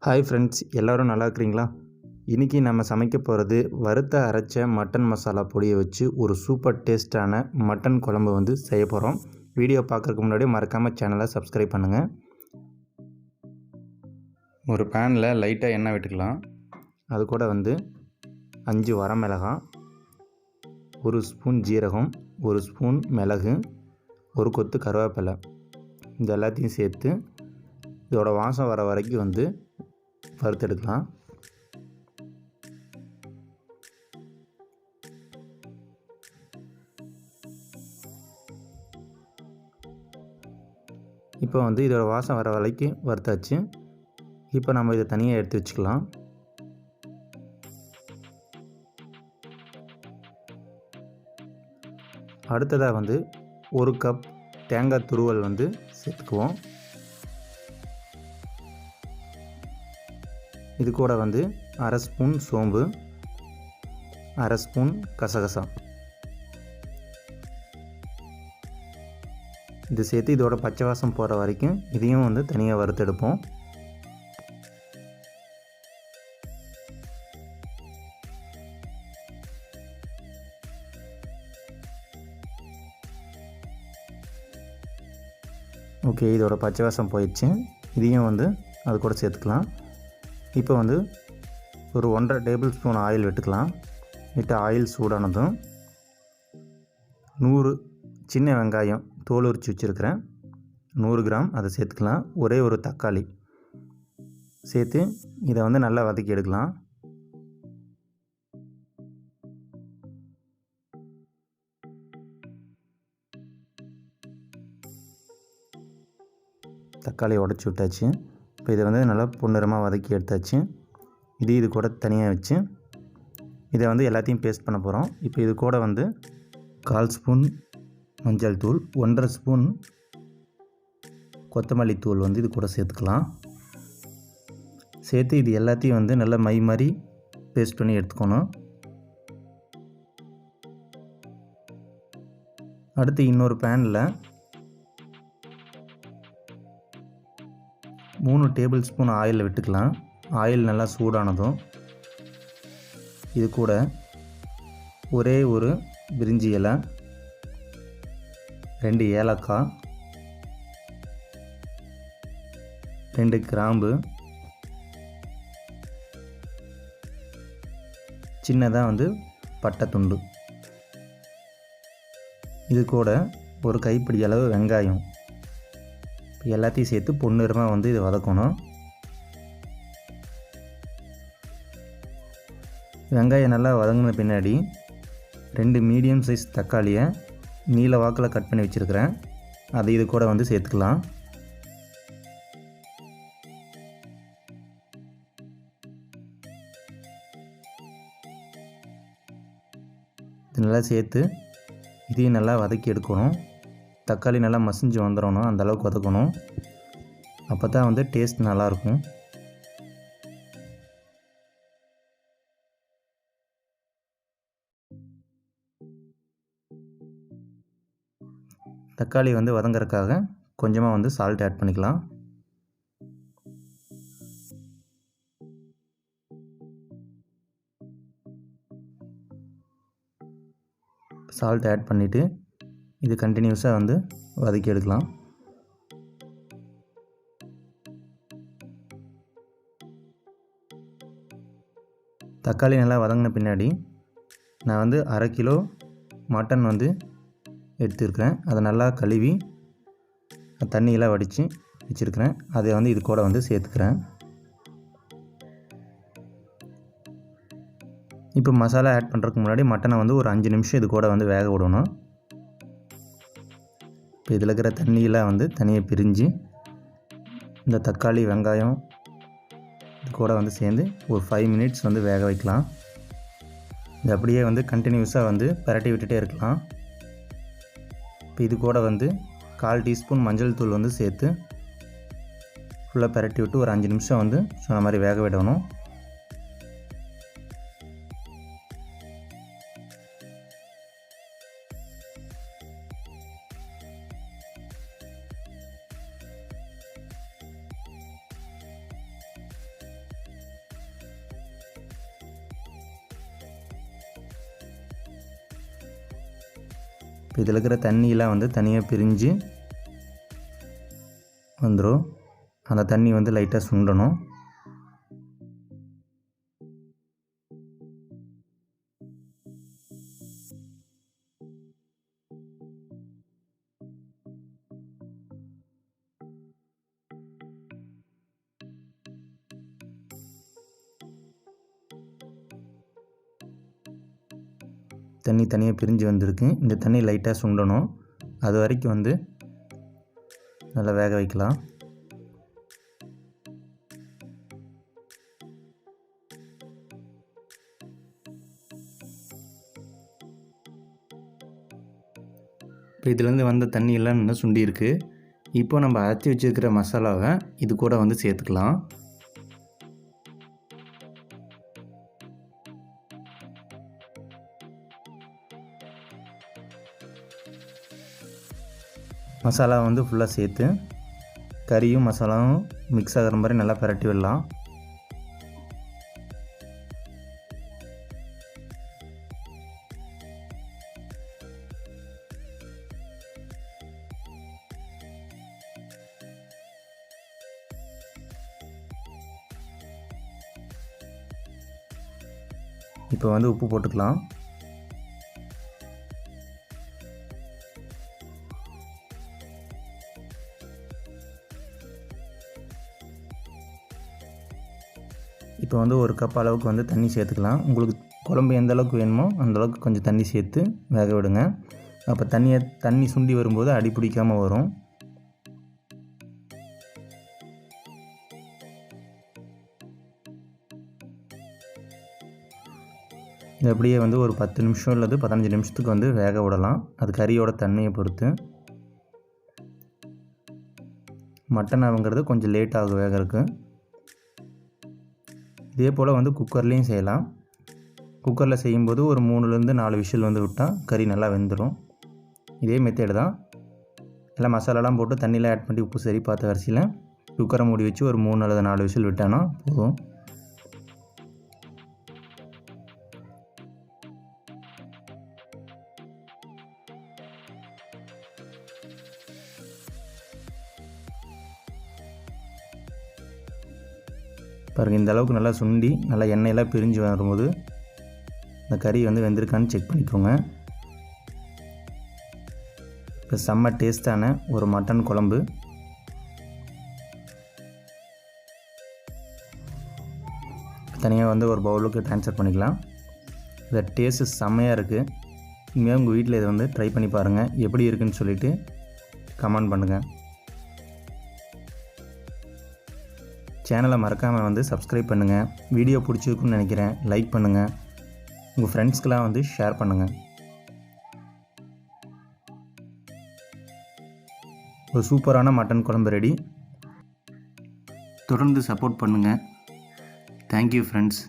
Hi friends, எல்லோரும் நல்லா இருக்கிறீங்களா? இன்றைக்கி நம்ம சமைக்க போகிறது வறுத்த அரைச்ச மட்டன் மசாலா பொடியை வச்சு ஒரு சூப்பர் டேஸ்ட்டான மட்டன் குழம்பு செய்ய போகிறோம். வீடியோ பார்க்குறதுக்கு முன்னாடி மறக்காமல் சேனலை சப்ஸ்கிரைப் பண்ணுங்கள். ஒரு பேனில் லைட்டாக எண்ணெய் விட்டுக்கலாம். அது கூட 5 வரமிளகாய், 1 ஸ்பூன் ஜீரகம், 1 ஸ்பூன் மிளகு, 1 கொத்து கருவேப்பிலை, இது எல்லாத்தையும் சேர்த்து இதோட வாசம் வர வரைக்கும் வறுத்தெடுக்கலாம். இப்போ இதோட வாசம் வர வரைக்கும் வறுத்தாச்சு. இப்போ நம்ம இதை தனியாக எடுத்து வச்சுக்கலாம். அடுத்ததாக 1 கப் தேங்காய் துருவல் சேர்த்துக்குவோம். இது கூட 1/2 ஸ்பூன் சோம்பு, 1/2 ஸ்பூன் கசகசா இது சேர்த்து இதோட பச்சை வாசம் போகிற வரைக்கும் இதையும் தனியாக வறுத்தெடுப்போம். ஓகே, இதோட பச்சை வாசம் போயிடுச்சு. இதையும் அது கூட சேர்த்துக்கலாம். இப்போ ஒரு 1.5 டேபிள் ஸ்பூன் ஆயில் விட்டுக்கலாம். விட்டு ஆயில் சூடானதும் 100 சின்ன வெங்காயம் தோல் உரித்து வச்சுருக்கிறேன், 100 கிராம் அதை சேர்த்துக்கலாம். ஒரே ஒரு தக்காளி சேர்த்து இதை நல்லா வதக்கி எடுக்கலாம். தக்காளி உடச்சி விட்டாச்சு. இப்போ இதை நல்லா பொன்னிறமாக வதக்கி எடுத்தாச்சு. இது கூட தனியாக வச்சு இதை எல்லாத்தையும் பேஸ்ட் பண்ண போகிறோம். இப்போ இது கூட 1/4 ஸ்பூன் மஞ்சள் தூள், 1.5 ஸ்பூன் கொத்தமல்லி தூள் இது கூட சேர்த்துக்கலாம். சேர்த்து இது எல்லாத்தையும் நல்லா மை மாதிரி பேஸ்ட் பண்ணி எடுத்துக்கணும். அடுத்து இன்னொரு பேனில் 3 டேபிள் ஸ்பூன் ஆயில் விட்டுக்கலாம். ஆயில் நல்லா சூடானதும் இது கூட ஒரே ஒரு பிரிஞ்சி இலை, 2 ஏலக்காய், 2 கிராம்பு, சின்னதாக பட்டை துண்டு, இது கூட ஒரு கைப்பிடி அளவு வெங்காயம் எல்லாத்தையும் சேர்த்து பொன்னிறமாக இதை வதக்கணும். வெங்காயம் நல்லா வதங்கின பின்னாடி 2 மீடியம் சைஸ் தக்காளியை நீல வாக்கில் கட் பண்ணி வச்சுருக்கிறேன், அதை இது கூட சேர்த்துக்கலாம். இது நல்லா சேர்த்து இதையும் நல்லா வதக்கி எடுக்கணும். தக்காளி நல்லா மசிஞ்சு வந்துடணும், அந்தளவுக்கு வதக்கணும். அப்போ தான் டேஸ்ட் நல்லாயிருக்கும். தக்காளி வதங்கறதுக்காக கொஞ்சமாக சால்ட் ஆட் பண்ணிக்கலாம். சால்ட் ஆட் பண்ணிவிட்டு இது கண்டினியூஸாக வதக்கி எடுக்கலாம். தக்காளி நல்லா வதங்கின பின்னாடி நான் 1/2 கிலோ மட்டன் எடுத்துருக்கிறேன். அதை நல்லா கழுவி தண்ணியெல்லாம் வடித்து வச்சுருக்கிறேன். அதை இது கூட சேர்த்துக்கிறேன். இப்போ மசாலா ஆட் பண்ணுறதுக்கு முன்னாடி மட்டனை ஒரு 5 நிமிஷம் இது கூட வேக விடணும். இப்போ இதில் இருக்கிற தண்ணியெல்லாம் தனியாக பிரிஞ்சு இந்த தக்காளி வெங்காயம் இது கூட சேர்ந்து ஒரு 5 மினிட்ஸ் வேக வைக்கலாம். இது அப்படியே கண்டினியூஸாக பரட்டி விட்டுட்டே இருக்கலாம். இப்போ இது கூட 1/4 டீஸ்பூன் மஞ்சள் தூள் சேர்த்து ஃபுல்லாக பரட்டி விட்டு ஒரு 5 நிமிஷம் சொன்ன மாதிரி வேக விடணும். இப்போ இதில் இருக்கிற தண்ணியெலாம் வந்து தனியாக பிரிஞ்சு வந்துடும். அந்த தண்ணி வந்து லைட்டாக சுண்டணும். தண்ணி தனியாக பிரிஞ்சு வந்திருக்கு. இந்த தண்ணி லைட்டாக சுண்டணும். அது வரைக்கும் வந்து நல்லா வேக வைக்கலாம். இப்போ இதுலேருந்து வந்த தண்ணியெல்லாம் நல்லா சுண்டி இருக்குது. இப்போ நம்ம அரைச்சி வச்சுருக்கிற மசாலாவை இது கூட வந்து சேர்த்துக்கலாம். மசாலா வந்து ஃபுல்லாக சேர்த்து கறியும் மசாலாவும் மிக்ஸ் ஆகிற மாதிரி நல்லா பரட்டி விடலாம். இப்போ வந்து உப்பு போட்டுக்கலாம். இப்போ வந்து ஒரு கப் அளவுக்கு வந்து தண்ணி சேர்த்துக்கலாம். உங்களுக்கு குழம்பு எந்த அளவுக்கு வேணுமோ அந்தளவுக்கு கொஞ்சம் தண்ணி சேர்த்து வேக விடுங்க. அப்போ தண்ணி சுண்டி வரும்போது அடி பிடிக்காமல் வரும். இது அப்படியே வந்து ஒரு 10 நிமிஷம் அல்லது 15 நிமிஷத்துக்கு வந்து வேக விடலாம். அது கறியோட தண்ணியை பொறுத்து. மட்டன் ஆகுங்கிறது கொஞ்சம் லேட் ஆகும் வேகிறதுக்கு. இதே போல் வந்து குக்கர்லேயும் செய்யலாம். குக்கரில் செய்யும்போது ஒரு 3லேருந்து 4 விசில் வந்து விட்டால் கறி நல்லா வெந்துடும். இதே மெத்தேடு தான். எல்லாம் மசாலாலாம் போட்டு தண்ணியில் ஆட் பண்ணி உப்பு சரி பார்த்த வரிசையில் குக்கரை மூடி வச்சு ஒரு 3 அல்லது 4 விசில் விட்டானா போதும். பாருங்கள், இந்த அளவுக்கு நல்லா சுண்டி நல்லா எண்ணெயெல்லாம் பிரிஞ்சு வரும்போது இந்த கறி வந்து வெந்திருக்கான்னு செக் பண்ணிக்கோங்க. இப்போ செம்ம டேஸ்ட்டான ஒரு மட்டன் குழம்பு தனியாக வந்து ஒரு பவுலுக்கு ட்ரான்ஸ்ஃபர் பண்ணிக்கலாம். இந்த டேஸ்ட்டு செம்மையாக இருக்குது. இனிமேல் உங்கள் வீட்டில் இதை வந்து ட்ரை பண்ணி பாருங்கள். எப்படி இருக்குன்னு சொல்லிவிட்டு கமெண்ட் பண்ணுங்கள். சேனலை மறக்காமல் வந்து சப்ஸ்கிரைப் பண்ணுங்கள். வீடியோ பிடிச்சிருக்குன்னு நினைக்கிறேன். லைக் பண்ணுங்கள். உங்கள் ஃப்ரெண்ட்ஸ்க்கெலாம் வந்து ஷேர் பண்ணுங்கள். ஒரு சூப்பரான மட்டன் குழம்பு ரெடி. தொடர்ந்து சப்போர்ட் பண்ணுங்கள். Thank you friends.